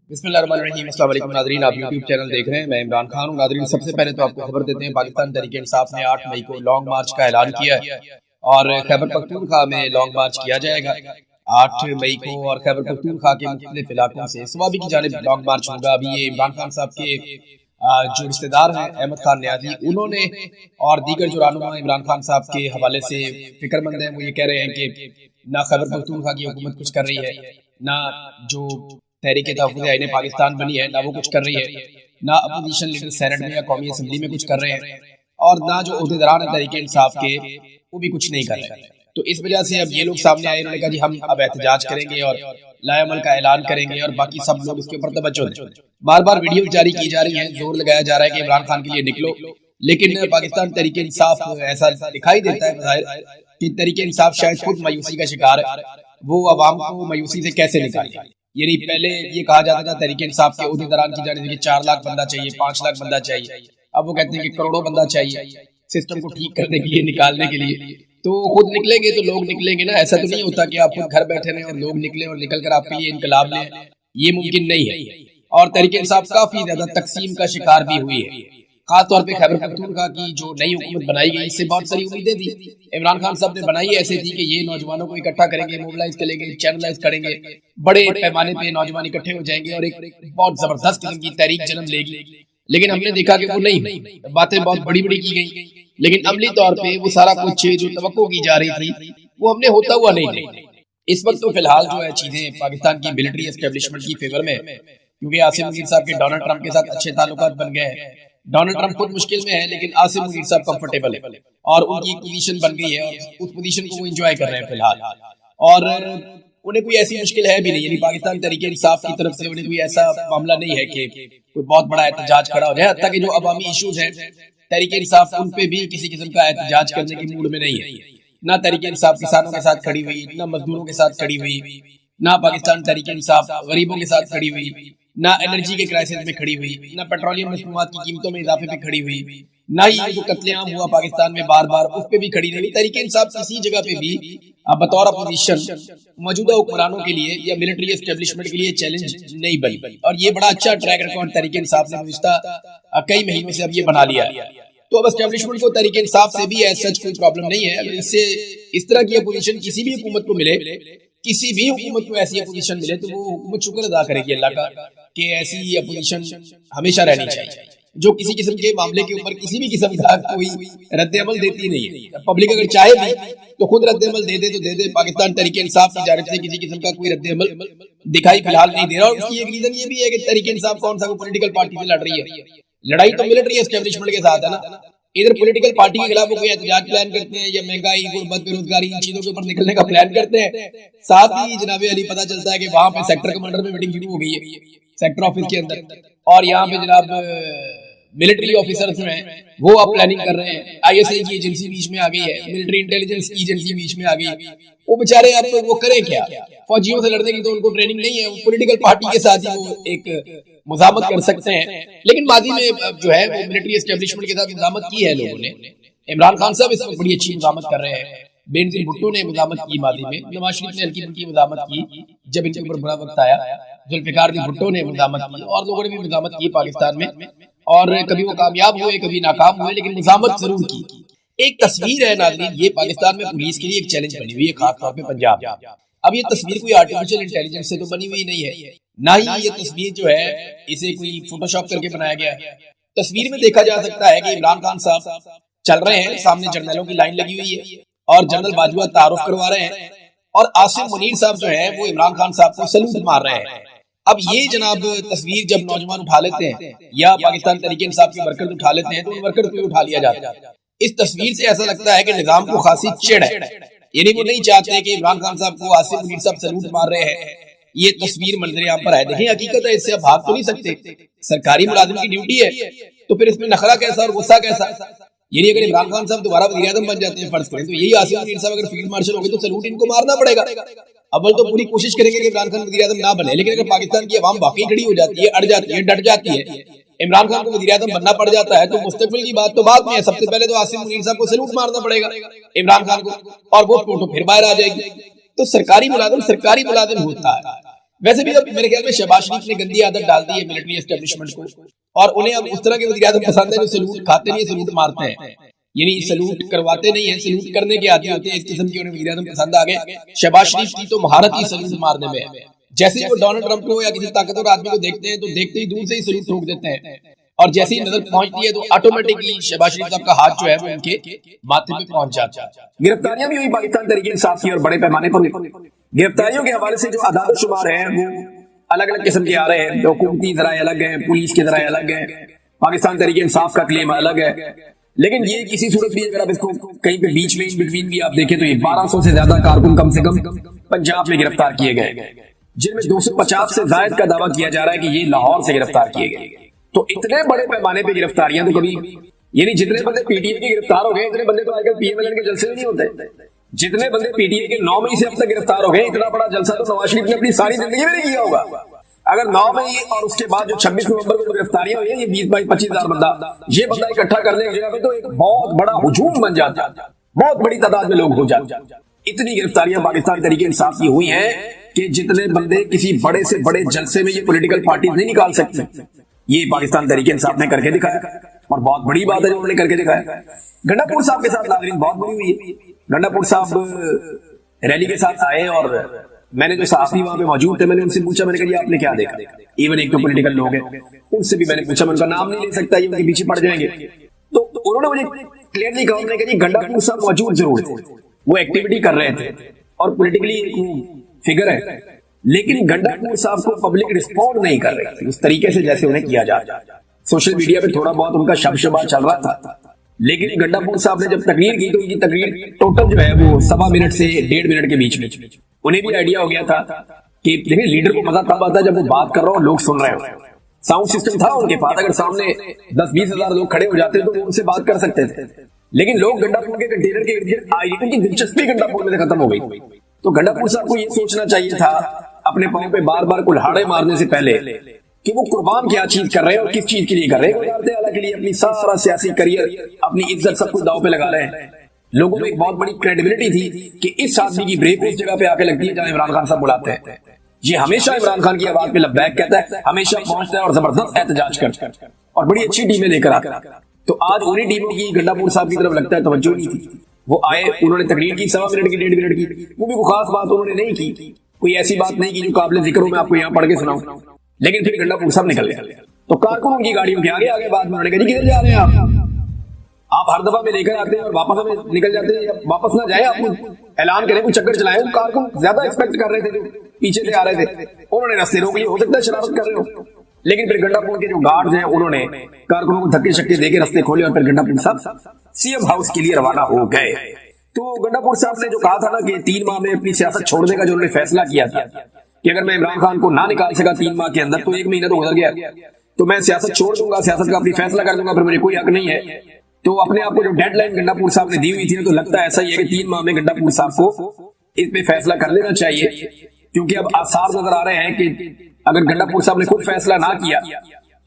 بسم اللہ الرحمن الرحیم۔ السلام علیکم ناظرین، آپ یوٹیوب چینل دیکھ رہے ہیں، میں عمران خان ہوں۔ ناظرین، سب سے پہلے تو آپ کو خبر دیتے ہیں، پاکستان تحریک انصاف نے 8 مئی کو لانگ مارچ کا اعلان کیا ہے اور خیبر پختونخوا میں لانگ مارچ کیا جائے گا 8 مئی کو، اور خیبر پختونخوا کے مختلف علاقوں سے سوابی کی جانب لانگ مارچ ہوگا۔ ابھی یہ عمران خان صاحب کے جو رشتہ دار ہیں احمد خان نیازی، انہوں نے اور دیگر جو رہنما عمران خان صاحب کے حوالے سے فکر مند ہیں، وہ یہ کہہ رہے ہیں کہ نہ خیبر پختونخوا کی حکومت کچھ کر رہی ہے، نہ جو تحریک تحفظ آئین پاکستان بنی ہے، نہ وہ کچھ کر رہی ہے، نہ اپوزیشن لیڈر سینٹ میں یا قومی اسمبلی میں کچھ کر رہے ہیں، اور نہ جو عہدیداران ہیں تحریک انصاف کے وہ بھی کچھ نہیں کر رہے۔ تو اس وجہ سے اب یہ لوگ سامنے آئے، انہوں نے کہا جی ہم اب احتجاج کریں گے اور لائے عمل کا اعلان کریں گے، اور باقی سب لوگ اس کے اوپر توجہ دیں۔ بار بار ویڈیو جاری کی جا رہی ہیں، زور لگایا جا رہا ہے کہ عمران خان کے لیے نکلو، لیکن پاکستان تحریک انصاف ایسا دکھائی دیتا ہے بظاہر کہ تحریک انصاف شاید خود مایوسی کا شکار ہے۔ وہ عوام کو مایوسی سے کیسے نکالے؟ یعنی پہلے یہ کہا جاتا تھا تحریک انصاف کے عہدیداران کی جانب سے 4 لاکھ بندہ چاہیے، 5 لاکھ بندہ چاہیے، اب وہ کہتے ہیں کہ کروڑوں بندہ چاہیے سسٹم کو ٹھیک کرنے کے لیے، نکالنے کے لیے۔ تو خود نکلیں گے تو لوگ نکلیں گے نا، ایسا تو نہیں ہوتا کہ آپ خود گھر بیٹھے رہیں اور لوگ نکلیں اور نکل کر آپ کے لیے انقلاب لیں، یہ ممکن نہیں ہے۔ اور تحریک انصاف کافی زیادہ تقسیم کا شکار بھی ہوئی ہے، خاص طور پہ خیبر پختونخوا کی جو نئی حکومت بنائی گئی، اس سے بہت ساری امیدیں تھی۔ عمران خان صاحب نے بنائی ایسے تھی کہ یہ نوجوانوں کو اکٹھا کریں گے، موبلائز کریں گے، چینلائز کریں گے، بڑے پیمانے پہ نوجوان اکٹھے ہو جائیں گے اور ایک بہت زبردست قسم کی تحریک جنم لے گی۔ لیکن ہم نے دیکھا کہ وہ نہیں ہوئی، باتیں بہت بڑی بڑی کی گئی، لیکن عملی طور پہ وہ سارا کچھ جو توقع کی جا رہی تھی وہ ہم نے ہوتا ہوا نہیں دیکھا۔ اس وقت تو فی الحال جو ہے چیزیں پاکستان کی ملٹری اسٹیبلشمنٹ کی فیور میں، کیونکہ عاصم منیر صاحب کے ڈونلڈ ٹرمپ کے ساتھ اچھے تعلقات بن گئے ہیں۔ ڈونلڈ ٹرمپ خود مشکل میں ہے، لیکن عاصم منیر صاحب کمفرٹیبل ہے اور ان کی پوزیشن بن گئی ہے، اور اس پوزیشن کو وہ انجوائے کر رہے ہیں فی الحال، اور انہیں کوئی ایسی مشکل ہے بھی نہیں۔ یعنی پاکستان تحریک انصاف کی طرف سے انہیں کوئی ایسا معاملہ نہیں ہے کہ کوئی بہت بڑا احتجاج کھڑا ہو جائے، حتیٰ کہ جو عوامی ایشوز ہیں تحریک انصاف ان پہ بھی کسی قسم کا احتجاج کرنے کے موڈ میں نہیں ہے۔ نہ تحریک انصاف کسانوں کے ساتھ کھڑی ہوئی، نہ مزدوروں کے ساتھ کھڑی ہوئی، نہ پاکستان تحریک انصاف غریبوں کے ساتھ کھڑی ہوئی، نہ انرجی کے کرائسس میں کھڑی ہوئی، نہ پیٹرولیم مصنوعات کی قیمتوں میں اضافے پہ کھڑی ہوئی، نہ ہی جو قتل عام ہوا پاکستان میں بار بار اس پہ بھی کھڑی رہی۔ تحریک انصاف کسی جگہ پہ بھی بطور اپوزیشن موجودہ حکمرانوں کے لیے یا ملٹری اسٹیبلشمنٹ کے لیے چیلنج نہیں بنی، اور یہ بڑا اچھا ٹریک ریکارڈ تحریک انصاف نے گزشتہ کئی مہینوں سے اب یہ بنا لیا ہے۔ تو اب اسٹیبلشمنٹ کو تحریک انصاف سے بھی ایز سچ کوئی پرابلم نہیں ہے۔ اگر اس سے اس طرح کی اپوزیشن کسی بھی حکومت کو ملے، کسی بھی حکومت کو ایسی اپوزیشن ملے، تو وہ حکومت شکر ادا کرے گی اللہ کا کہ ایسی اپوزیشن ہمیشہ رہنی چاہیے جو کسی قسم کے معاملے کے اوپر کسی بھی قسم کا کوئی رد عمل دیتی نہیں ہے۔ پبلک اگر چاہے بھی تو خود رد عمل دے دے تو دے دے، پاکستان تحریک انصاف کی جانب سے کسی قسم کا کوئی رد عمل دکھائی فی الحال نہیں دے رہا، اور اس کی ایک ریزن یہ بھی ہے کہ تحریک انصاف کون سا کوئی پولیٹیکل پارٹی سے لڑ رہی ہے، لڑائی تو ملٹری اسٹیبلشمنٹ کے ساتھ ہے نا۔ ادھر پولیٹیکل پارٹی کے خلاف وہ کوئی احتجاج پلان کرتے ہیں یا مہنگائی، غربت، بے روزگاری، ان چیزوں کے اوپر نکلنے کا پلان کرتے ہیں، ساتھ ہی جناب علی پتہ چلتا ہے کہ وہاں پہ سیکٹر کمانڈر میں میٹنگ شروع ہو گئی ہے سیکٹر آفس کے اندر، اور یہاں پہ جناب ملٹری آفیسرز جو ہیں وہ اب پلاننگ کر رہے ہیں۔ آئی ایس آئی کی ایجنسی بیچ میں آ گئی ہے، ملٹری انٹیلیجنس کی ایجنسی بیچ میں آ گئی ہے۔ وہ بیچارے اب وہ کریں کیا؟ فوجیوں سے لڑنے کی تو ان کو ٹریننگ نہیں ہے، وہ پولیٹیکل پارٹی کے ساتھ ہی وہ ایک مزاحمت کر سکتے ہیں، لیکن ماضی میں جو ہے وہ ملٹری اسٹیبلشمنٹ کے ساتھ مزاحمت کی ہے لوگوں نے۔ عمران خان صاحب اس وقت بڑی اچھی مزاحمت کر رہے ہیں، بینظیر بھٹو نے مزاحمت کی ماضی میں، نواز شریف نے ہلکی پھلکی مزاحمت کی جب ان کے اوپر برا وقت آیا، ذوالفقار علی بھٹو نے مزاحمت کی، اور لوگوں نے بھی مزاحمت کی پاکستان میں، اور کبھی وہ کامیاب ہوئے کبھی ناکام ہوئے، لیکن مزاحمت ضرور کی۔ ایک تصویر ہے ناظرین، یہ پاکستان میں پولیس کے لیے ایک چیلنج بنی ہوئی ہے، خاص طور پہ پنجاب۔ اب یہ تصویر کوئی آرٹیفیشل انٹیلیجنس سے تو بنی ہوئی نہیں ہے، نہ ہی یہ تصویر جو ہے اسے کوئی فوٹو شاپ کر کے بنایا گیا ہے۔ تصویر میں دیکھا جا سکتا ہے کہ عمران خان صاحب چل رہے ہیں، سامنے جرنیلوں کی لائن لگی ہوئی ہے اور جنرل باجوہ تعارف کروا رہے ہیں، اور عاصم منیر صاحب جو ہیں وہ عمران خان صاحب کو سلوٹ مار رہے ہیں۔ اب یہ جناب تصویر جب نوجوان اٹھا لیتے ہیں یا پاکستان تحریک انصاف کے ورکر اٹھا لیتے ہیں تو ان ورکر کو اٹھا لیا جاتا ہے۔ اس تصویر سے ایسا لگتا ہے کہ نظام کو خاصی چڑ ہے، یعنی وہ نہیں چاہتے کہ عمران خان صاحب کو عاصم منیر صاحب سلوٹ مار رہے ہیں۔ یہ تصویر منظر عام پر ہے، دیکھیں حقیقت ہے، اس سے آپ بھاگ تو نہیں سکتے، سرکاری ملازم کی ڈیوٹی ہے، تو پھر اس میں نخرہ کیسا اور غصہ کیسا؟ یعنی اگر عمران خان صاحب دوبارہ وزیر اعظم بن جاتے ہیں فرض کریں، تو یہی عاصم منیر صاحب اگر فیلڈ مارشل ہو گئے تو سلوٹ ان کو مارنا پڑے گا۔ اول تو پوری کوشش کریں گے کہ عمران خان وزیر اعظم نہ بنے، لیکن اگر پاکستان کی عوام واقعی کھڑی ہو جاتی ہے، اڑ جاتی ہے، ڈٹ جاتی ہے، عمران خان کو وزیر اعظم بننا پڑ جاتا ہے، تو مستقبل کی بات تو بعد میں ہے، سب سے پہلے تو عاصم منیر صاحب کو سلوٹ مارنا پڑے گا عمران خان کو، اور وہ فوٹو پھر باہر آ جائے گی۔ تو سرکاری ملازم ہوتا ہے، ویسے بھی اب میرے خیال میں شہباز شریف نے گندی عادت ڈال دی ہے ملٹری اسٹیبلشمنٹ کو، اور انہیں اب اس طرح کے وزیر اعظم پسند ہے جو سلوٹ کھاتے نہیں، سلوٹ مارتے ہیں، یعنی سلوٹ کرواتے نہیں ہیں، سلوٹ کرنے کے عادی ہوتے ہیں، اس قسم کے انہیں وزیر اعظم پسند آ گئے۔ شہباز شریف کی تو مہارت ہی سلوٹ مارنے میں ہے، جیسے ہی وہ ڈونلڈ ٹرمپ کو یا کسی طاقتور آدمی کو دیکھتے ہیں تو دیکھتے ہی دور سے ہی سلوٹ ٹھوک دیتے ہیں، اور جیسے ہی نظر پہنچتی ہے تو آٹومیٹکلی شہباز شریف صاحب کا ہاتھ جو ہے وہ ان کے ماتھے پہ پہنچ جاتا ہے۔ گرفتاریاں بھی ہوئی پاکستان تحریک انصاف کی، اور بڑے پیمانے پر ہوئی۔ گرفتاریوں کے حوالے سے جو اعداد و شمار ہیں وہ الگ الگ قسم کے آ رہے ہیں، حکومتی ذرائع الگ ہیں، پولیس کے ذرائع الگ ہیں، پاکستان تحریک انصاف کا کلیم الگ ہے، لیکن یہ کسی صورت بھی اگر آپ اس کو کہیں پہ بیچ میں ان بٹوین بھی آپ دیکھیں تو یہ 1200 سے زیادہ کارکن کم سے کم پنجاب میں گرفتار کیے گئے، جن میں 250 سے زائد کا دعویٰ کیا جا رہا ہے کہ یہ لاہور سے گرفتار کیے گئے۔ تو اتنے بڑے پیمانے پہ گرفتاریاں تو کبھی، یعنی جتنے بندے پی ٹی اے کے گرفتار ہو گئے اتنے بندے تو آج کل پی ایم ایل این کے جلسے میں نہیں ہوتے، جتنے بندے پی ٹی اے کے 9 مئی سے اب تک گرفتار ہو گئے، اتنا بڑا جلسہ تو نواز شریف نے اپنی ساری زندگی میں نہیں کیا ہوگا۔ اگر 9 مئی اور اس کے بعد جو 26 نومبر کو گرفتاریاں ہوئی ہیں، یہ 20-25 ہزار بندہ، یہ بندہ اکٹھا کرنے کی جگہ پہ تو ایک بہت بڑا ہجوم بن جاتا، بہت بڑی تعداد میں لوگ ہو جاتے۔ اتنی گرفتاریاں پاکستان تحریک انصاف کی ہوئی ہیں کہ جتنے بندے کسی بڑے سے بڑے جلسے میں یہ پولیٹیکل پارٹیز نہیں نکال سکتے، یہ پاکستان تحریک انصاف نے کر کے دکھایا، اور بہت بڑی بات ہے جو انہوں نے کر کے دکھایا۔ گنڈا پور صاحب کے ساتھ ناظرین بہت بڑی ہوئی ہے۔ گنڈا پور صاحب ریلی کے ساتھ آئے، اور میں نے جو صحافی وہاں پہ موجود تھے میں نے ان سے پوچھا، میں نے کہا یہ آپ نے کیا دیکھا؟ ایون ایک تو پولیٹیکل لوگ ہیں، ان سے بھی میں نے پوچھا، میں ان کا نام نہیں لے سکتا، یہ ان کے پیچھے پڑ جائیں گے، تو انہوں نے مجھے کلیئرلی کہا، انہوں نے کہا جی گنڈا پور صاحب موجود ضرور تھے، وہ ایکٹیویٹی کر رہے تھے اور پولیٹیکلی فگر ہے، لیکن گنڈا پور صاحب کو پبلک رسپونڈ نہیں کر رہی تھی اس طریقے سے جیسے انہیں کیا جا رہا۔ سوشل میڈیا پہ تھوڑا بہت ان کا شبشبہ چل رہا تھا، لیکن گنڈا پور صاحب نے جب تقریر کی تو ان کی تقریر ٹوٹل جو ہے وہ 1.25 منٹ سے 1.5 منٹ کے بیچ میں، انہیں بھی آئیڈیا ہو گیا تھا کہ دیکھیں لیڈر کو مزہ تب آتا ہے جب وہ بات کر رہا ہو لوگ سن رہے ہو۔ ساؤنڈ سسٹم تھا ان کے پاس، اگر سامنے 10-20 ہزار لوگ کھڑے ہو جاتے تو وہ ان سے بات کر سکتے تھے، لیکن لوگ گنڈا پور کے کنٹینر کے ارد گرد آئی، ان کی دلچسپی گنڈا پور میں سے ختم ہو گئی۔ تو گنڈا پور صاحب کو یہ سوچنا چاہیے تھا اپنے پاؤں پہ بار بار کلہاڑے مارنے سے پہلے کہ وہ قربان کیا چیز کر رہے ہیں اور کس چیز کے لیے کر رہے ہیں۔ وزارت اعلیٰ کے لیے اپنی سارا سیاسی کریئر، اپنی عزت سب کچھ داؤ پہ لگا رہے ہیں۔ لوگوں میں ایک بہت بڑی کریڈیبلٹی تھی کہ اس آدمی کی بریک اس جگہ پہ آ کے لگتی ہے جہاں عمران خان صاحب بلاتے ہیں، یہ ہمیشہ عمران خان کی آواز پہ لبیک کہتا ہے، ہمیشہ پہنچتا ہے اور زبردست احتجاج کرتا ہے اور بڑی اچھی ٹیمیں لے کر آتا ہے۔ تو آج انہیں ٹیموں کی گنڈا پور صاحب کی طرف لگتا ہے توجہ نہیں تھی، وہ آئے، انہوں نے تقریر کی 1.25 منٹ کی 1.5 منٹ کی، وہ بھی کوئی خاص بات انہوں نے نہیں کی، کوئی ایسی بات نہیں کی جو قابل ذکر ہو میں آپ کو یہاں پڑھ کے سناؤں، لیکن پھر گنڈا پور صاحب نکل گئے۔ تو کارکنوں کی گاڑیوں کے آگے آگے بعد میں انہوں نے کہا جی کدھر جا رہے ہیں آپ ہر دفعہ میں لے کر آتے ہیں اور واپس ہمیں نکل جاتے ہیں، واپس نہ جائیں، آپ اعلان کریں، کوئی چکر چلائیں۔ کارکن زیادہ ایکسپیکٹ کر رہے تھے، جو پیچھے سے آ رہے تھے، انہوں نے راستے روک لیے، ہو سکتا ہے شرارت کر رہے ہو، لیکن پھر گنڈا پور کے جو گارڈز ہیں انہوں نے کارکنوں کو دھکے شکے دے کے راستے کھولے اور پھر گنڈا پور صاحب سی ایم ہاؤس کے لیے روانہ ہو گئے۔ تو گنڈا پور صاحب نے جو کہا تھا نا کہ 3 ماہ میں اپنی سیاست چھوڑنے کا جو انہوں نے فیصلہ کیا تھا کہ اگر میں عمران خان کو نہ نکال سکا 3 ماہ کے اندر تو 1 مہینہ تو گزر گیا، تو میں سیاست چھوڑ دوں گا، سیاست کا اپنی فیصلہ کر دوں گا، پھر مجھے کوئی حق نہیں ہے۔ تو اپنے آپ کو جو ڈیڈ لائن گنڈا پور صاحب نے دی ہوئی تھی تو لگتا ہے ایسا ہی ہے کہ 3 ماہ میں گنڈا پور صاحب کو اس پہ فیصلہ کر لینا چاہیے، کیونکہ اب آثار نظر آ رہے ہیں کہ اگر گنڈا پور صاحب نے خود فیصلہ نہ کیا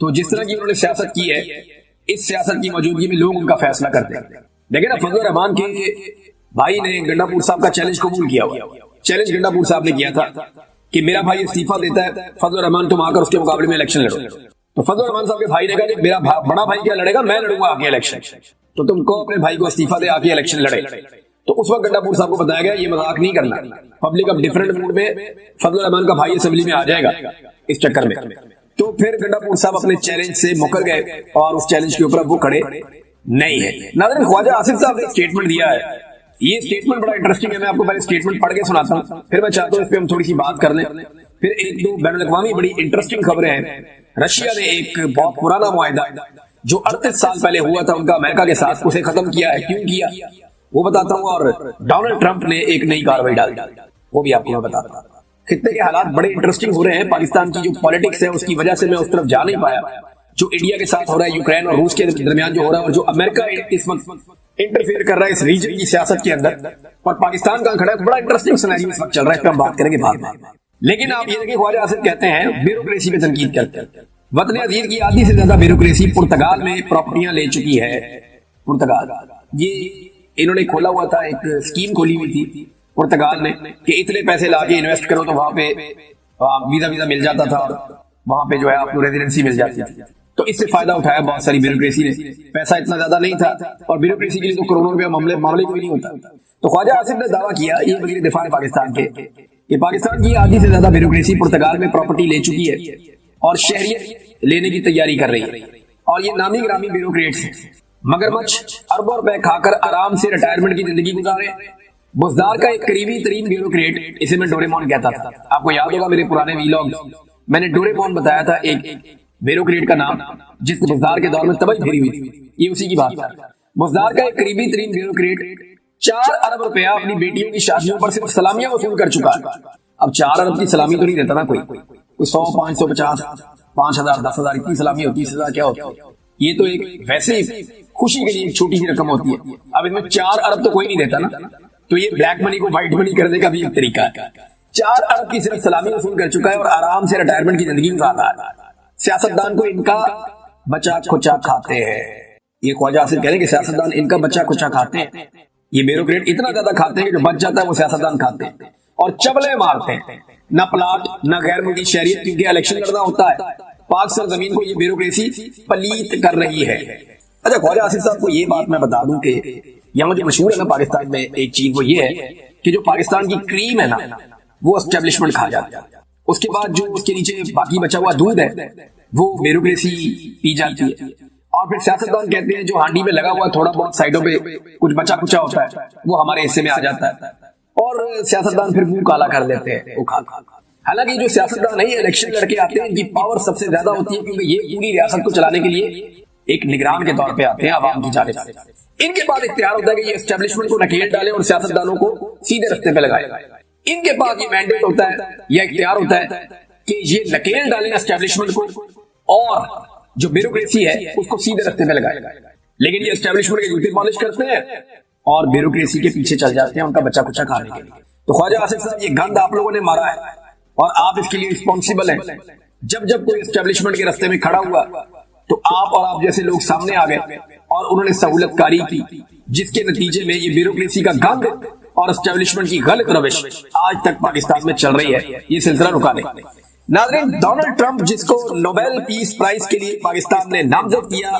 تو جس طرح کی انہوں نے سیاست کی ہے، اس سیاست کی موجودگی میں لوگ ان کا فیصلہ کرتے ہیں۔ لیکن اب فضل الرحمان کے بھائی نے گنڈا پور صاحب کا چیلنج قبول کیا ہوا، چیلنج گنڈا پور صاحب نے کیا تھا کہ میرا بھائی استعفیٰ دیتا ہے، فضل الرحمان تم آ کر اس کے مقابلے میں الیکشن لڑو۔ تو فضل الرحمان صاحب کے بھائی نے کہا کہ میرا بڑا بھائی کیا لڑے گا، میں لڑوں گا آگے الیکشن، تو تم کو اپنے بھائی کو استعفیٰ دے آگے الیکشن لڑے۔ تو اس وقت گنڈا پور صاحب کو بتایا گیا یہ مذاق نہیں کرنا، پبلک اب ڈیفرنٹ موڈ میں فضل الرحمان کا بھائی اسمبلی میں آ جائے گا اس چکر میں۔ تو پھر گنڈا پور صاحب اپنے چیلنج سے مکر گئے اور اس چیلنج کے اوپر وہ کھڑے نہیں ہے۔ ناظرین خواجہ آصف صاحب نے اسٹیٹمنٹ دیا ہے، یہ اسٹیٹمنٹ بڑا انٹرسٹنگ ہے، میں آپ کو پہلے اسٹیٹمنٹ پڑھ کے سناتا ہوں، پھر میں چاہتا ہوں اس پہ ہم تھوڑی سی بات کر لیں۔ پھر 1-2 بین الاقوامی بڑی انٹرسٹنگ خبریں ہیں۔ رشیا نے ایک بہت پرانا معاہدہ جو 38 سال پہلے ہوا تھا ان کا امریکہ کے ساتھ، اسے ختم کیا ہے، کیوں کیا وہ بتاتا ہوں، اور ڈونلڈ ٹرمپ نے ایک نئی کارروائی ڈال دی وہ بھی آپ کو میں بتاتا ہوں۔ خطے کے حالات بڑے انٹرسٹنگ ہو رہے ہیں، پاکستان کی جو پالیٹکس ہے اس کی وجہ سے میں اس طرف جا نہیں پایا، جو انڈیا کے ساتھ ہو رہا ہے، یوکرین اور روس کے درمیان جو ہو رہا ہے، اور جو امریکہ اس وقت انٹرفیئر کر رہا ہے اس ریجن کی سیاست کے اندر، اور پاکستان کا کھڑا ہے، بڑا انٹرسٹنگ سینیریو اس وقت چل رہا ہے، اس پہ ہم بات کریں گے بعد میں۔ لیکن آپ یہ دیکھیں خواجہ آصف کہتے ہیں بیوروکریسی پہ تنقید کرتے ہیں، وطن عزیز کی آدھی سے زیادہ بیوروکریسی پرتگال میں پراپرٹیاں لے چکی ہے۔ پرتگال یہ انہوں نے کھولا ہوا تھا، ایک اسکیم کھولی ہوئی تھی پرتگال میں کہ اتنے پیسے لا کے انویسٹ کرو تو وہاں پہ ویزا مل جاتا تھا اور وہاں پہ جو ہے آپ کو ریزیڈنسی مل جاتی تھی. تو اس سے فائدہ اٹھایا بہت ساری بیوروکریسی نے. پیسہ اتنا زیادہ نہیں تھا اور بیوروکریسی کے لیے تو کروڑوں روپیہ معاملے کوئی نہیں ہوتا. تو خواجہ آصف نے دعویٰ کیا، یہ وزیر دفاع پاکستان کے، کہ پاکستان کی آدھی سے زیادہ بیوروکریسی پرتگال میں پراپرٹی لے چکی ہے اور شہریت لینے کی تیاری کر رہی ہے، اور یہ نامی گرامی بیوروکریٹس ہیں. مگرمچھ اربوں روپے کھا کر آرام سے ریٹائرمنٹ کی زندگی گزارے. بزدار کا ایک قریبی ترین بیوروکریٹ، اسے میں ڈوریمون کہتا تھا. آپ کو یاد ہوگا میرے پرانے ویلاگ میں نے ڈوریمون بتایا تھا، ایک بیوروکریٹ کا نام جس نے بزدار کے دور میں تباہی پھیری ہوئی تھی. یہ اسی کی بات ہے. بزدار کا ایک قریبی ترین بیوروکریٹ 4 ارب روپیہ اپنی بیٹیوں کی شادیوں پر صرف سلامیاں وصول کر چکا ہے. اب 4 ارب کی سلامی تو نہیں دیتا نا کوئی 100 550 5000 10,000 اتنی سلامی ہوتی ہے. 30,000 کیا ہوتی ہے؟ یہ تو ایک ویسے خوشی کے لیے ایک چھوٹی سی رقم ہوتی ہے. اب اس میں 4 ارب تو کوئی نہیں دیتا نا. تو یہ بلیک منی کو وائٹ منی کرنے کا بھی ایک طریقہ ہے. 4 ارب کی صرف سلامی وصول کر چکا ہے اور آرام سے ریٹائرمنٹ کی زندگی گزار رہا ہے. سیاستدان کو ان کا بچہ کھچا کھاتے ہیں. یہ خواجہ آصف کہہ رہے ہیں کہ سیاستدان ان کا بچہ کھچا کھاتے ہیں. یہ بیوروکریٹ اتنا زیادہ کھاتے ہیں کہ جو بچ جاتا ہے وہ سیاستدان کھاتے ہیں اور چبلے مارتے ہیں. نہ پلاٹ نہ غیر ملکی شہریت، کیونکہ الیکشن لڑنا ہوتا ہے. پاک سرزمین کو یہ بیوروکریسی پلیت کر رہی ہے. اچھا خواجہ آصف صاحب کو یہ بات میں بتا دوں کہ یہاں جو مشہور ہے نا پاکستان میں ایک چیز، وہ یہ ہے کہ جو پاکستان کی کریم ہے نا وہ اسٹیبلشمنٹ کھا جاتا ہے. اس کے بعد جو اس کے نیچے باقی بچا ہوا دودھ ہے وہ بیوروکریسی پی جاتی ہے. اور پھر سیاستدان کہتے ہیں جو ہانڈی میں لگا ہوا تھوڑا بہت سائڈوں پہ کچھ بچا کچا ہوتا ہے وہ ہمارے حصے میں آ جاتا ہے اور سیاستدان پھر منہ کالا کر دیتے ہیں وہ کھا. حالانکہ جو سیاستدان نہیں الیکشن لڑ کے آتے ہیں ان کی پاور سب سے زیادہ ہوتی ہے، کیونکہ یہ پوری ریاست کو چلانے کے لیے ایک نگران کے طور پہ آتے ہیں عوام کی جانب سے. ان کے پاس اختیار ہوتا ہے کہ یہ اسٹیبلشمنٹ کو نکیل ڈالیں اور سیاستدانوں کو سیدھے رستے پہ لگائیں. ان کے پاس یہ مینڈیٹ ہوتا ہے یا اختیار ہوتا ہے کہ یہ نکیل ڈالیں اسٹیبلشمنٹ کو اور جو بیوروکریسی ہے اس کو سیدھے رستے پہ لگائیں. لیکن یہ اسٹیبلشمنٹ کے جوتے پالش کرتے ہیں اور بیوروکریسی کے پیچھے چل جاتے ہیں ان کا بچہ کچا کھانے کے لیے. تو خواجہ آصف صاحب یہ گند آپ لوگوں نے مارا ہے اور آپ اس کے لیے رسپانسیبل ہیں. جب کوئی اسٹیبلشمنٹ کے رستے میں کھڑا ہوا تو آپ اور آپ جیسے لوگ سامنے آ گئے اور انہوں نے سہولت کاری کی، جس کے نتیجے میں یہ بیوروکریسی کا گند اور اسٹیبلشمنٹ کی غلط روش آج تک پاکستان میں چل رہی ہے. یہ سلسلہ رکا دیں. ناظرین، ڈونلڈ ٹرمپ جس کو نوبیل پیس پرائز کے لیے پاکستان نے نامزد کیا،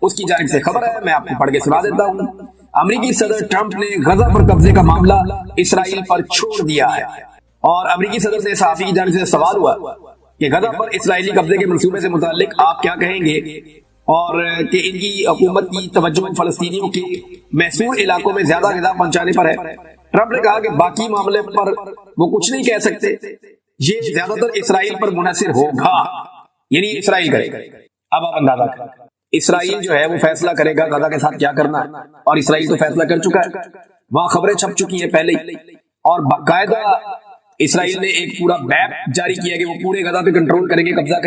اس کی جانب سے خبر ہے، میں آپ کو پڑھ کے سنا دیتا ہوں. امریکی صدر ٹرمپ نے غزہ پر قبضے کا معاملہ اسرائیل پر چھوڑ دیا ہے. اور امریکی صدر سے صحافی کی جانب سے سوال ہوا کہ غزہ پر اسرائیلی قبضے کے منصوبے سے متعلق آپ کیا کہیں گے، اور کہ ان کی حکومت کی توجہ فلسطینیوں کے محصور علاقوں میں زیادہ غذا پہنچانے پر ہے. ٹرمپ نے کہا کہ باقی معاملے پر وہ کچھ نہیں کہہ سکتے، یہ زیادہ تر اسرائیل پر منحصر ہوگا، یعنی اسرائیل کرے گا. اب آپ اندازہ کریں، اسرائیل جو ہے وہ فیصلہ کرے گا غزہ کے ساتھ کیا کرنا ہے، اور اسرائیل تو فیصلہ کر چکا ہے. وہاں خبریں چھپ چکی ہیں پہلے ہی، اور باقاعدہ اسرائیل نے ایک پورا میپ جاری کیا کہ وہ پورے غزہ پہ کنٹرول کریں گے، قبضہ کریں گے.